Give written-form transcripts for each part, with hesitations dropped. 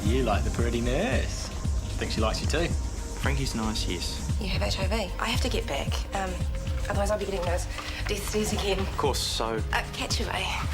You like the pretty nurse. Think she likes you too? Frankie's nice, yes. You have HIV. I have to get back. Otherwise I'll be getting those death stares again. Of course, so... Catch you, eh?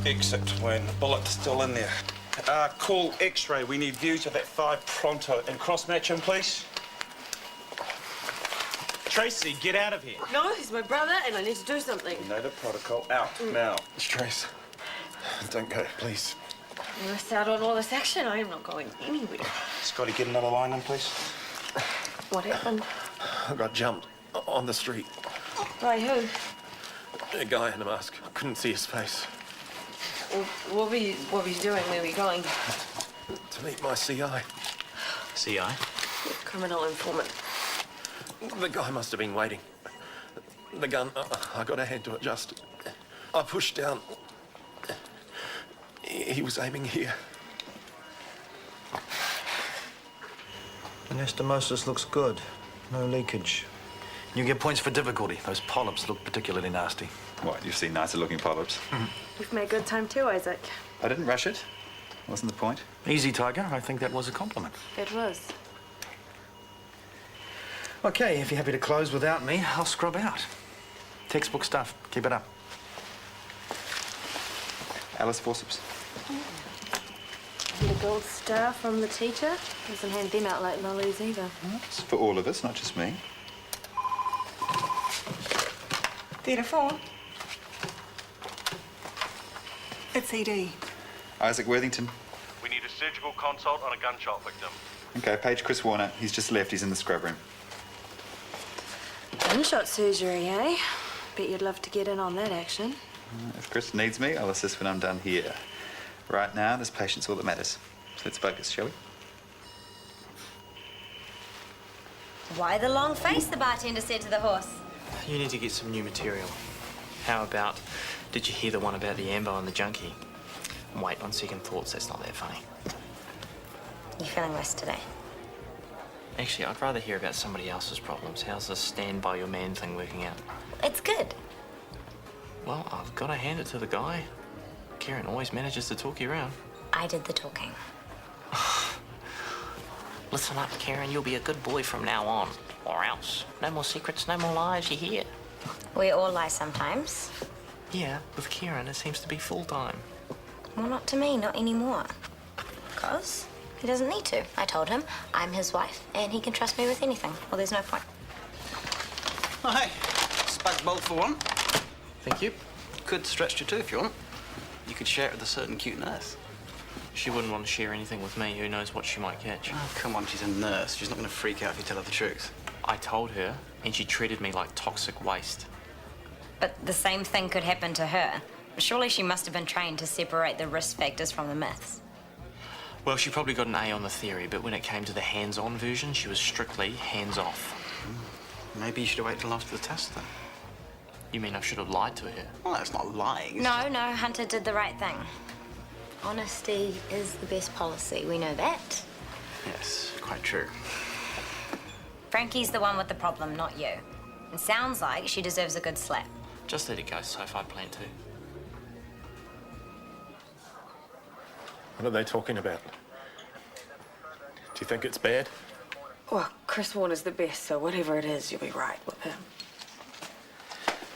Exit when the bullet's still in there. Call X-ray. We need views of that 5 pronto and cross-match him, please. Tracy, get out of here. No, he's my brother and I need to do something. You know the protocol. Out now. Trace, don't go, please. You missed out on all this action. I am not going anywhere. Scotty, get another line in, please. What happened? I got jumped on the street. By who? A guy in a mask. I couldn't see his face. Well, what were you doing? Where were you going? To meet my CI. CI? Criminal informant. The guy must have been waiting. The gun, I got a hand to adjust. I pushed down. He was aiming here. Anastomosis looks good. No leakage. You get points for difficulty. Those polyps look particularly nasty. What, you've seen nicer-looking polyps? You've made good time too, Isaac. I didn't rush it. Wasn't the point. Easy, Tiger. I think that was a compliment. It was. Okay, if you're happy to close without me, I'll scrub out. Textbook stuff. Keep it up. Alice forceps. And a gold star from the teacher. Doesn't hand them out like lollies either. It's for all of us, not just me. Theatre 4. It's ED. Isaac Worthington. We need a surgical consult on a gunshot victim. Okay, page Chris Warner. He's just left. He's in the scrub room. Gunshot surgery, eh? Bet you'd love to get in on that action. If Chris needs me, I'll assist when I'm done here. Right now, this patient's all that matters. So let's focus, shall we? Why the long face, the bartender said to the horse. You need to get some new material. How about, did you hear the one about the ambo and the junkie? Wait, on second thoughts, that's not that funny. You feeling worse today? Actually, I'd rather hear about somebody else's problems. How's this stand by your man thing working out? It's good. Well, I've got to hand it to the guy. Kieran always manages to talk you around. I did the talking. Listen up, Kieran. You'll be a good boy from now on. Or else. No more secrets, no more lies, you hear? We all lie sometimes. Yeah, with Kieran, it seems to be full-time. Well, not to me, not anymore. Because he doesn't need to. I told him I'm his wife and he can trust me with anything. Well, there's no point. Oh, hey. Spag bowl for one. Thank you. Could stretch you too if you want. You could share it with a certain cute nurse. She wouldn't want to share anything with me. Who knows what she might catch. Oh, come on, she's a nurse. She's not going to freak out if you tell her the truth. I told her, and she treated me like toxic waste. But the same thing could happen to her. Surely she must have been trained to separate the risk factors from the myths. Well, she probably got an A on the theory, but when it came to the hands-on version, she was strictly hands-off. Maybe you should have waited till after the test, then. You mean I should have lied to her? Well, that's not lying. No, Hunter did the right thing. Honesty is the best policy. We know that. Yes, quite true. Frankie's the one with the problem, not you. It sounds like she deserves a good slap. Just let it go, Soph. I plan to. What are they talking about? Do you think it's bad? Well, Chris Warner's the best, so whatever it is, you'll be right with him.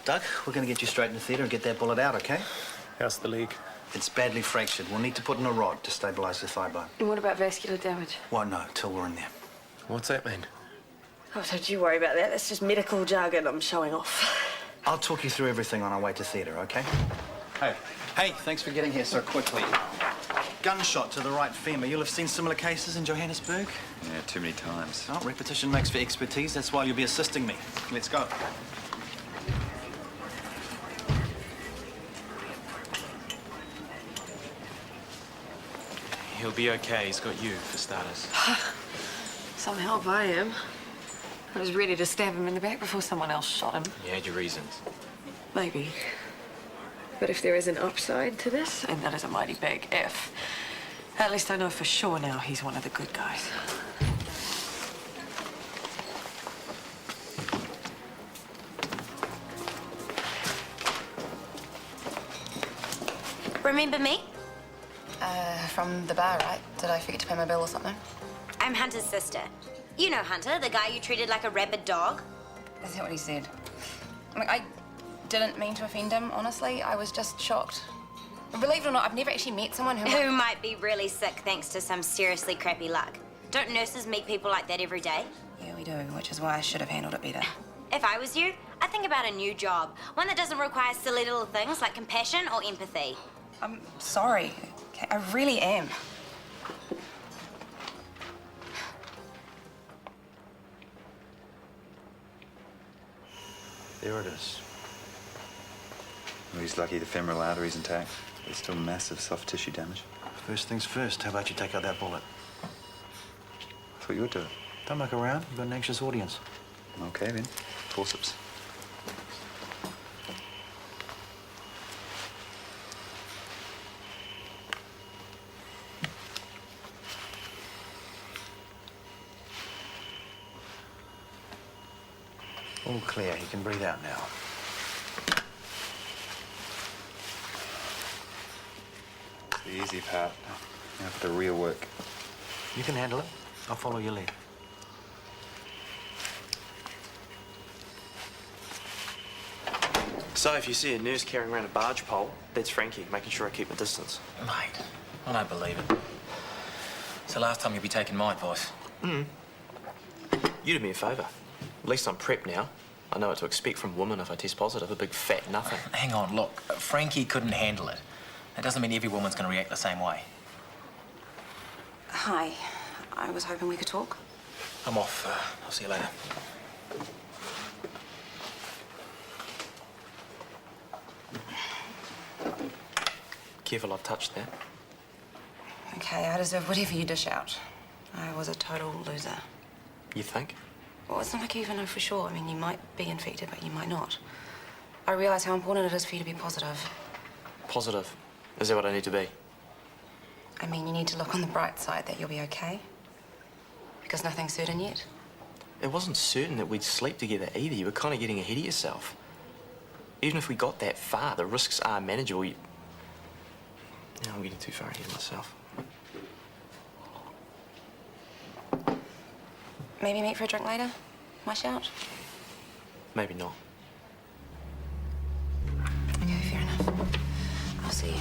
Doug, we're going to get you straight in the theatre and get that bullet out, okay? How's the leg? It's badly fractured. We'll need to put in a rod to stabilise the thigh bone. And what about vascular damage? Won't know till we're in there. What's that mean? Oh, don't you worry about that. That's just medical jargon I'm showing off. I'll talk you through everything on our way to theatre, okay? Hey, thanks for getting here so quickly. Gunshot to the right femur. You'll have seen similar cases in Johannesburg. Yeah, too many times. Oh, repetition makes for expertise. That's why you'll be assisting me. Let's go. He'll be okay. He's got you, for starters. Some help I am. I was ready to stab him in the back before someone else shot him. You had your reasons. Maybe. But if there is an upside to this, and that is a mighty big if, at least I know for sure now he's one of the good guys. Remember me? From the bar, right? Did I forget to pay my bill or something? I'm Hunter's sister. You know Hunter, the guy you treated like a rabid dog. Is that what he said? I mean, I didn't mean to offend him, honestly. I was just shocked. Believe it or not, I've never actually met someone Who might be really sick thanks to some seriously crappy luck. Don't nurses meet people like that every day? Yeah, we do, which is why I should have handled it better. If I was you, I'd think about a new job. One that doesn't require silly little things like compassion or empathy. I'm sorry. Okay, I really am. There it is. Well, he's lucky the femoral artery's intact. There's still massive soft tissue damage. First things first, how about you take out that bullet? I thought you would do it. Don't muck around. You've got an anxious audience. Okay, then. Forceps. All clear. He can breathe out now. The easy part. Now for the real work. You can handle it. I'll follow your lead. So if you see a nurse carrying around a barge pole, that's Frankie, making sure I keep my distance. Mate, I don't believe it. It's the last time you'll be taking my advice. You did me a favour. At least I'm prepped now. I know what to expect from women if I test positive, a big fat nothing. Hang on, look. Frankie couldn't handle it. That doesn't mean every woman's going to react the same way. Hi. I was hoping we could talk. I'm off. I'll see you later. Careful, I've touched that. Okay, I deserve whatever you dish out. I was a total loser. You think? Well, it's not like you even know for sure. I mean, you might be infected, but you might not. I realise how important it is for you to be positive. Positive? Is that what I need to be? I mean, you need to look on the bright side that you'll be okay. Because nothing's certain yet. It wasn't certain that we'd sleep together either. You were kind of getting ahead of yourself. Even if we got that far, the risks are manageable. Yeah, I'm getting too far ahead of myself. Maybe meet for a drink later? My shout? Maybe not. Okay, fair enough. I'll see you.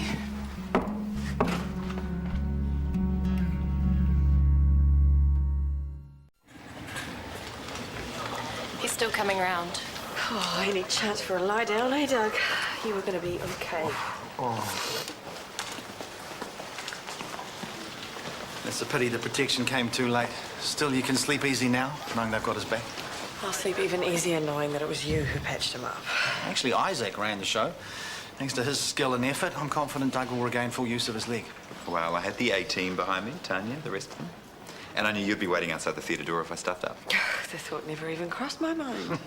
He's still coming round. Oh, any chance for a lie down, eh, Doug? You were going to be okay. It's a pity the protection came too late. Still, you can sleep easy now, knowing they've got his back. I'll sleep even easier knowing that it was you who patched him up. Actually, Isaac ran the show. Thanks to his skill and effort, I'm confident Doug will regain full use of his leg. Well, I had the A-team behind me, Tanya, the rest of them. And I knew you'd be waiting outside the theatre door if I stuffed up. The thought never even crossed my mind.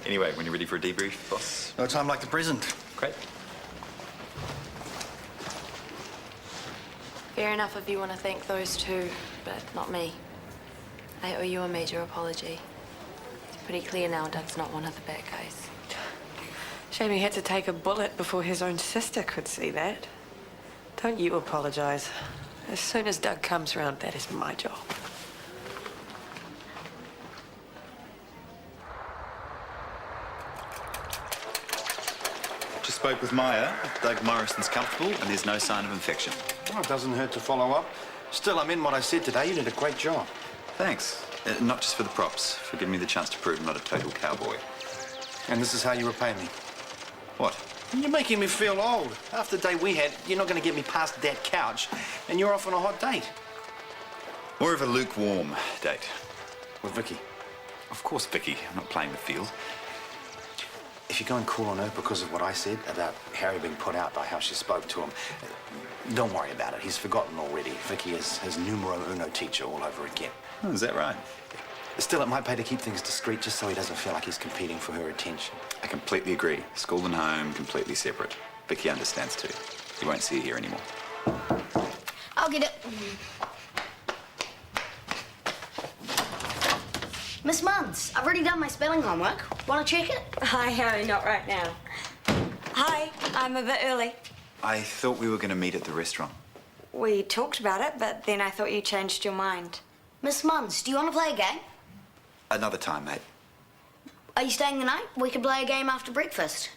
Anyway, when you're ready for a debrief, boss. No time like the present. Great. Fair enough if you want to thank those two, but not me. I owe you a major apology. It's pretty clear now Doug's not one of the bad guys. Shame he had to take a bullet before his own sister could see that. Don't you apologize. As soon as Doug comes round, that is my job. Just spoke with Maya. Doug Morrison's comfortable and there's no sign of infection. Well, it doesn't hurt to follow up. Still, I mean what I said today. You did a great job. Thanks. Not just for the props, for giving me the chance to prove I'm not a total cowboy. And this is how you repay me. What? You're making me feel old. After the day we had, you're not going to get me past that couch, and you're off on a hot date. More of a lukewarm date. With Vicky. Of course, Vicky. I'm not playing the field. If you're going cool on her because of what I said about Harry being put out by how she spoke to him, don't worry about it. He's forgotten already. Vicky is his numero uno teacher all over again. Oh, is that right? Still, it might pay to keep things discreet just so he doesn't feel like he's competing for her attention. I completely agree. School and home, completely separate. Vicky understands too. You won't see her here anymore. I'll get it. Miss Muntz, I've already done my spelling homework. Want to check it? Hi, Harry, not right now. Hi, I'm a bit early. I thought we were going to meet at the restaurant. We talked about it, but then I thought you changed your mind. Miss Muntz, do you want to play a game? Another time, mate. Are you staying the night? We could play a game after breakfast.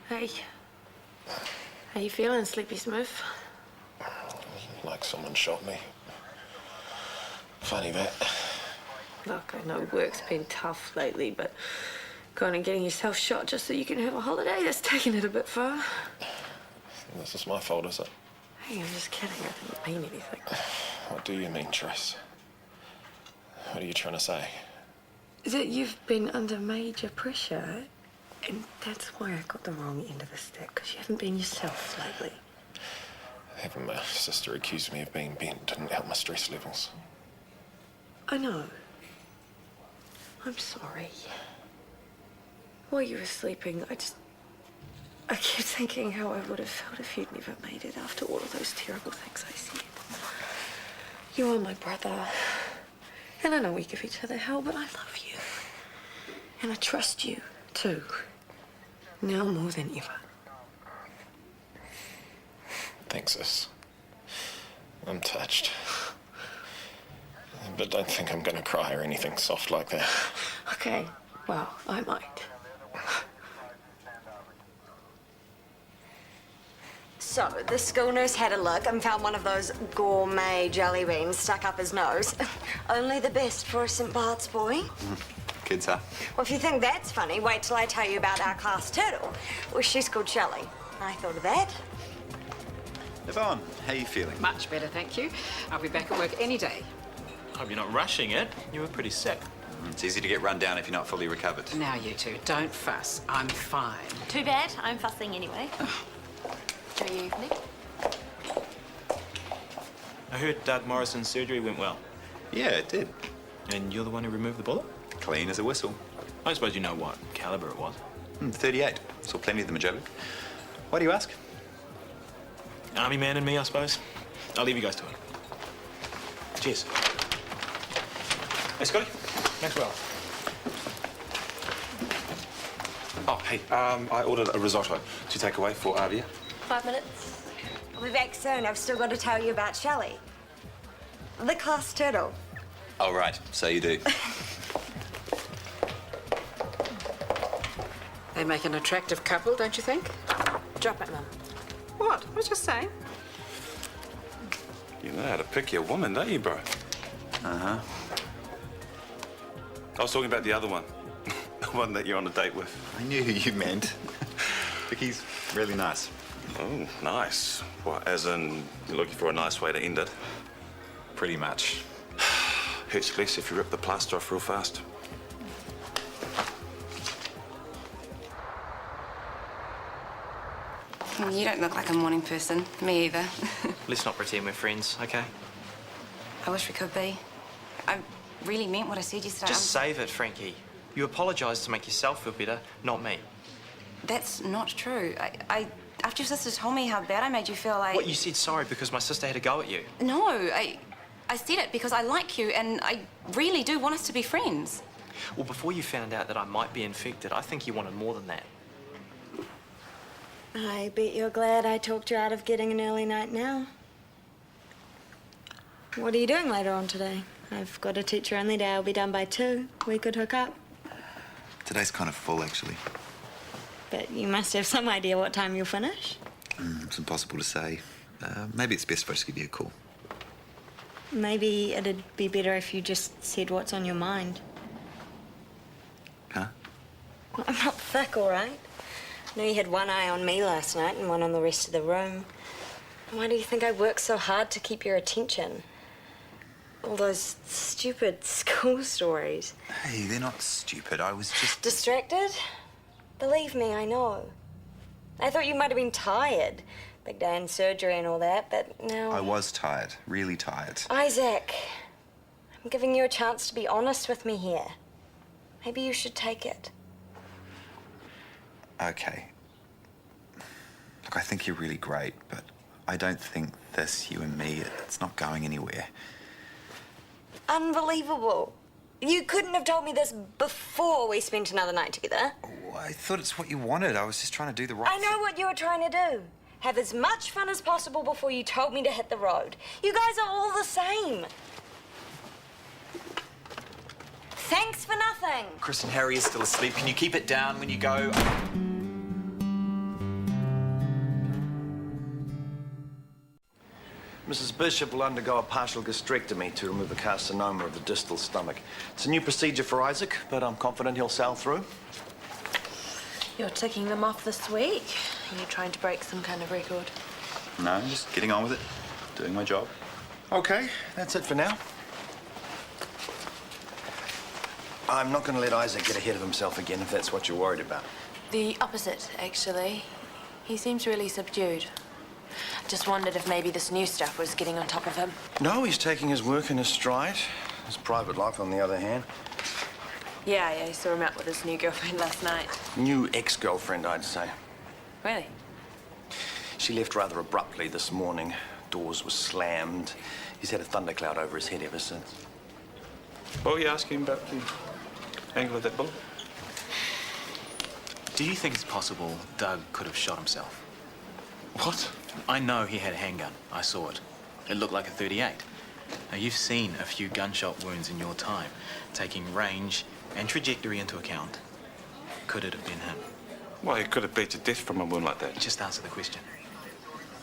Hey. How you feeling, Sleepy Smith? Like someone shot me. Funny that. Look, I know work's been tough lately, but going and getting yourself shot just so you can have a holiday, that's taking it a bit far. This is my fault, is it? Hey, I'm just kidding. I didn't mean anything. What do you mean, Trace? What are you trying to say? That you've been under major pressure, and that's why I got the wrong end of the stick, because you haven't been yourself lately. Having my sister accuse me of being bent didn't help my stress levels. I know. I'm sorry. While you were sleeping, I kept thinking how I would have felt if you'd never made it after all of those terrible things I said. You are my brother. And I know we give each other hell, but I love you. And I trust you, too. Now more than ever. Thanks, sis. I'm touched. But don't think I'm gonna cry or anything soft like that. Okay, well, I might. So, the school nurse had a look and found one of those gourmet jelly beans stuck up his nose. Only the best for a St. Bart's boy. Kids, huh? Well, if you think that's funny, wait till I tell you about our class turtle. Well, she's called Shelley. I thought of that. Yvonne, how you feeling? Much better, thank you. I'll be back at work any day. Hope you're not rushing it. You were pretty sick. It's easy to get run down if you're not fully recovered. Now, you two, don't fuss. I'm fine. Too bad. I'm fussing anyway. Enjoy your evening. I heard Doug Morrison's surgery went well. Yeah, it did. And you're the one who removed the bullet? Clean as a whistle. I suppose you know what caliber it was. 38. Saw plenty of them at Joburg. Why do you ask? Army man in me, I suppose. I'll leave you guys to it. Cheers. Hey, Scotty. Maxwell. Oh, hey, I ordered a risotto to take away for Avia. 5 minutes. I'll be back soon. I've still got to tell you about Shelley. The class turtle. Oh, right. So you do. They make an attractive couple, don't you think? Drop it, Mum. What? I was just saying. You know how to pick your woman, don't you, bro? Uh-huh. I was talking about the other one. The one that you're on a date with. I knew who you meant. Vicky's really nice. Oh, nice. What, as in you're looking for a nice way to end it? Pretty much. Hurts less if you rip the plaster off real fast. You don't look like a morning person. Me either. Let's not pretend we're friends, okay? I wish we could be. I really meant what I said yesterday. Just save it, Frankie. You apologised to make yourself feel better, not me. That's not true. After your sister told me how bad I made you feel, What, you said sorry because my sister had a go at you? No, I said it because I like you and I really do want us to be friends. Well, before you found out that I might be infected, I think you wanted more than that. I bet you're glad I talked you out of getting an early night now. What are you doing later on today? I've got a teacher-only day. I'll be done by 2. We could hook up. Today's kind of full, actually. But you must have some idea what time you'll finish. It's impossible to say. Maybe it's best if I just give you a call. Maybe it'd be better if you just said what's on your mind. Huh? I'm not thick, all right? I know you had one eye on me last night and one on the rest of the room. Why do you think I work so hard to keep your attention? All those stupid school stories. Hey, they're not stupid. I was just... Distracted? Believe me, I know. I thought you might have been tired. Big day in surgery and all that, but now... I was tired, really tired. Isaac, I'm giving you a chance to be honest with me here. Maybe you should take it. Okay. Look, I think you're really great, but I don't think this, you and me, it's not going anywhere. Unbelievable. You couldn't have told me this before we spent another night together. Oh, I thought it's what you wanted. I was just trying to do the right I know what you were trying to do. Have as much fun as possible before you told me to hit the road. You guys are all the same. Thanks for nothing. Chris and Harry is still asleep. Can you keep it down when you go? Mrs. Bishop will undergo a partial gastrectomy to remove a carcinoma of the distal stomach. It's a new procedure for Isaac, but I'm confident he'll sail through. You're ticking them off this week. Are you trying to break some kind of record? No, I'm just getting on with it, doing my job. Okay, that's it for now. I'm not going to let Isaac get ahead of himself again, if that's what you're worried about. The opposite, actually. He seems really subdued. Just wondered if maybe this new stuff was getting on top of him. No, he's taking his work in his stride. His private life, on the other hand. Yeah, I saw him out with his new girlfriend last night. New ex-girlfriend, I'd say. Really? She left rather abruptly this morning. Doors were slammed. He's had a thundercloud over his head ever since. What were you asking about the angle of that bullet? Do you think it's possible Doug could have shot himself? What? I know he had a handgun. I saw it. It looked like a .38. Now, you've seen a few gunshot wounds in your time. Taking range and trajectory into account, could it have been him? Well, he could have bled to death from a wound like that. Just answer the question.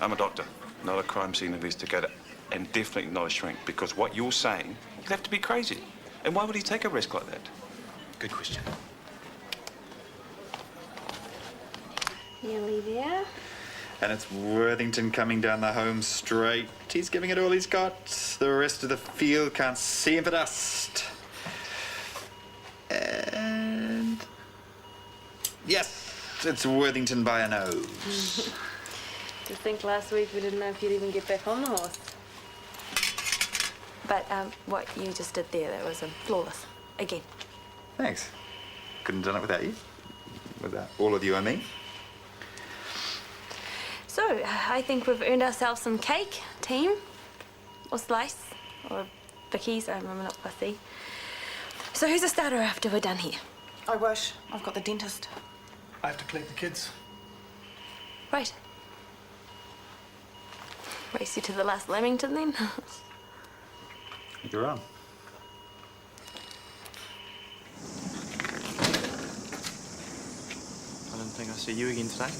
I'm a doctor, not a crime scene investigator, and definitely not a shrink, because what you're saying, you'd have to be crazy. And why would he take a risk like that? Good question. Nearly there. And it's Worthington coming down the home straight. He's giving it all he's got. The rest of the field can't see him for dust. And... yes, it's Worthington by a nose. To think last week we didn't know if you'd even get back on the horse. But what you just did there, that was flawless. Again. Thanks. Couldn't have done it without you. Without all of you and me. So, I think we've earned ourselves some cake, team. Or slice. Or Vicky's, I'm not fussy. So who's the starter after we're done here? I wish. I've got the dentist. I have to collect the kids. Right. Race you to the last Lamington, then? You're on. I don't think I'll see you again today.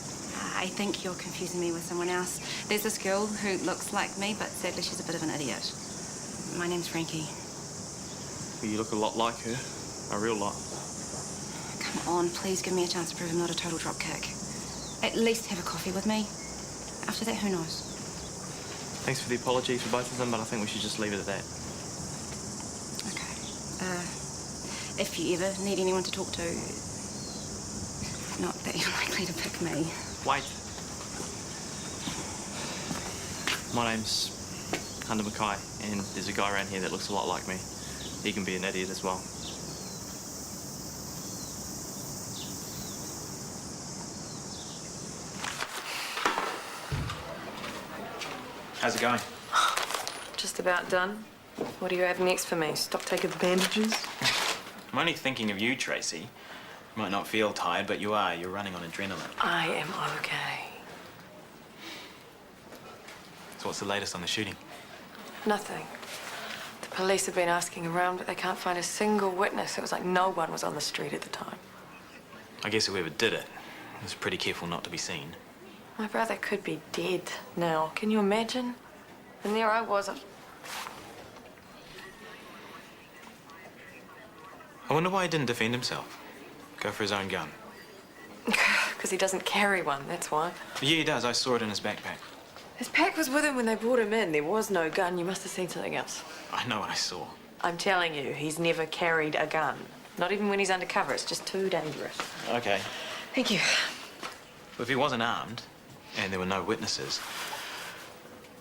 I think you're confusing me with someone else. There's this girl who looks like me, but sadly she's a bit of an idiot. My name's Frankie. Well, you look a lot like her. A real lot. Come on, please give me a chance to prove I'm not a total dropkick. At least have a coffee with me. After that, who knows? Thanks for the apology for both of them, but I think we should just leave it at that. Okay. If you ever need anyone to talk to, not that you're likely to pick me. Wait. My name's Hunter Mackay, and there's a guy around here that looks a lot like me. He can be an idiot as well. How's it going? Just about done. What do you have next for me? Stop taking the bandages? I'm only thinking of you, Tracy. You might not feel tired, but you are. You're running on adrenaline. I am okay. So what's the latest on the shooting? Nothing. The police have been asking around, but they can't find a single witness. It was like no one was on the street at the time. I guess whoever did it was pretty careful not to be seen. My brother could be dead now. Can you imagine? And there I was. I wonder why he didn't defend himself. Go for his own gun. Because he doesn't carry one, that's why. Yeah, he does. I saw it in his backpack. His pack was with him when they brought him in. There was no gun. You must have seen something else. I know what I saw. I'm telling you, he's never carried a gun. Not even when he's undercover. It's just too dangerous. Okay. Thank you. If he wasn't armed, and there were no witnesses,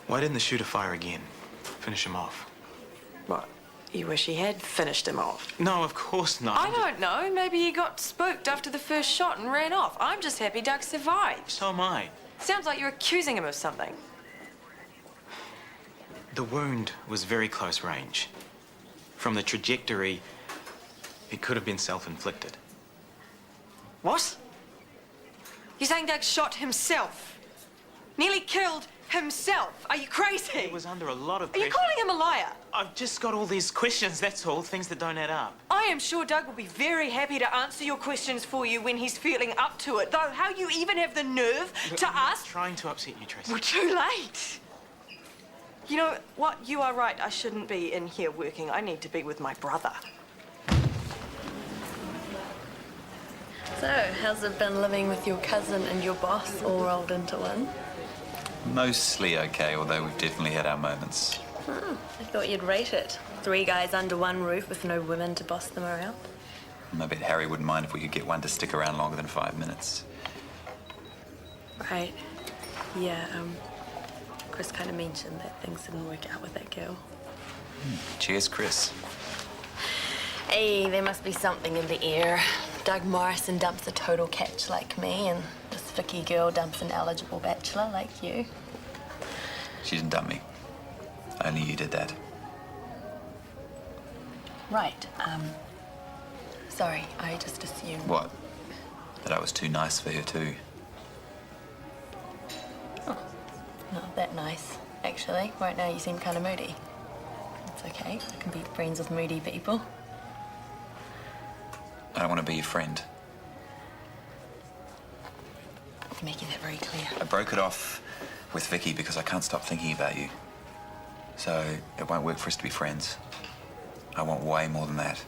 why didn't the shooter fire again? Finish him off. What? You wish he had finished him off? No, of course not. I don't know. Maybe he got spooked after the first shot and ran off. I'm just happy Doug survived. So am I. Sounds like you're accusing him of something. The wound was very close range. From the trajectory, it could have been self-inflicted. What? You're saying Doug shot himself? Nearly killed himself? Are you crazy? He was under a lot of Are pressure. you calling him a liar? I've just got all these questions, that's all. Things that don't add up. I am sure Doug will be very happy to answer your questions for you when he's feeling up to it. Though how you even have the nerve to I'm ask... not trying to upset you, Tracy. We're too late. You know what? You are right. I shouldn't be in here working. I need to be with my brother. So, how's it been living with your cousin and your boss all rolled into one? Mostly okay, although we've definitely had our moments. Oh, I thought you'd rate it. 3 guys under one roof with no women to boss them around. I bet Harry wouldn't mind if we could get one to stick around longer than 5 minutes. Right. Yeah, Chris kind of mentioned that things didn't work out with that girl. Cheers, Chris. Hey, there must be something in the air. Doug Morrison dumps a total catch like me, and this Vicky girl dumps an eligible bachelor like you. She didn't dump me. Only you did that. Right, sorry, I just assumed... What? That I was too nice for her too. Oh, not that nice, actually. Right now you seem kind of moody. It's okay, I can be friends with moody people. I don't want to be your friend. You're making that very clear. I broke it off with Vicky because I can't stop thinking about you. So it won't work for us to be friends. I want way more than that.